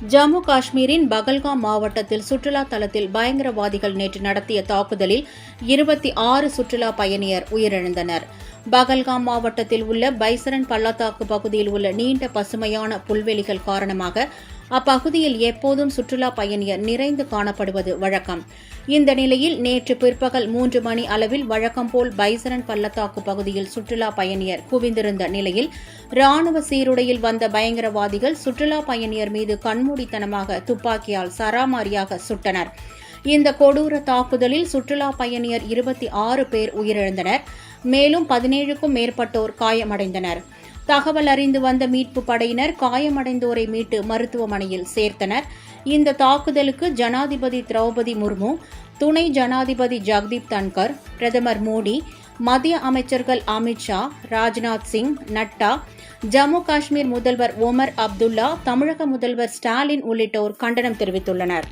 ஜம்மு காஷ்மீரின் பகல்காம் மாவட்டத்தில் சுற்றுலா தலத்தில் பயங்கரவாதிகள் நேற்று நடத்திய தாக்குதலில் 26 சுற்றுலா பயணியர் உயிரிழந்தனர். பகல்காம் மாவட்டத்தில் உள்ள பைசரன் பள்ளத்தாக்கு பகுதியில் உள்ள நீண்ட பசுமையான புல்வெளிகள் காரணமாக அப்பகுதியில் எப்போதும் சுற்றுலா பயணியர் நிறைந்து காணப்படுவது வழக்கம். இந்த நிலையில் நேற்று பிற்பகல் 3 மணி அளவில் வழக்கம்போல் பைசரன் பள்ளத்தாக்கு பகுதியில் சுற்றுலா பயணியர் குவிந்திருந்த நிலையில் ராணுவ சீருடையில் வந்த பயங்கரவாதிகள் சுற்றுலா பயணியர் மீது கண்மூடித்தனமாக துப்பாக்கியால் சராமாரியாக சுட்டனர். இந்த கொடூர தாக்குதலில் சுற்றுலா பயணியர் 26 பேர் உயிரிழந்தனர். மேலும் 17க்கும் மேற்பட்டோர் காயமடைந்தனர். தகவல் அறிந்து வந்த மீட்பு படையினர் காயமடைந்தோரை மீட்டு மருத்துவமனையில் சேர்த்தனர். இந்த தாக்குதலுக்கு ஜனாதிபதி திரௌபதி முர்மு, துணை ஜனாதிபதி ஜக்தீப் தன்கர், பிரதமர் மோடி, மத்திய அமைச்சர்கள் அமித் ஷா, ராஜ்நாத் சிங், நட்டா, ஜம்மு காஷ்மீர் முதல்வர் ஒமர் அப்துல்லா, தமிழக முதல்வர் ஸ்டாலின் உள்ளிட்டோர் கண்டனம் தெரிவித்துள்ளனர்.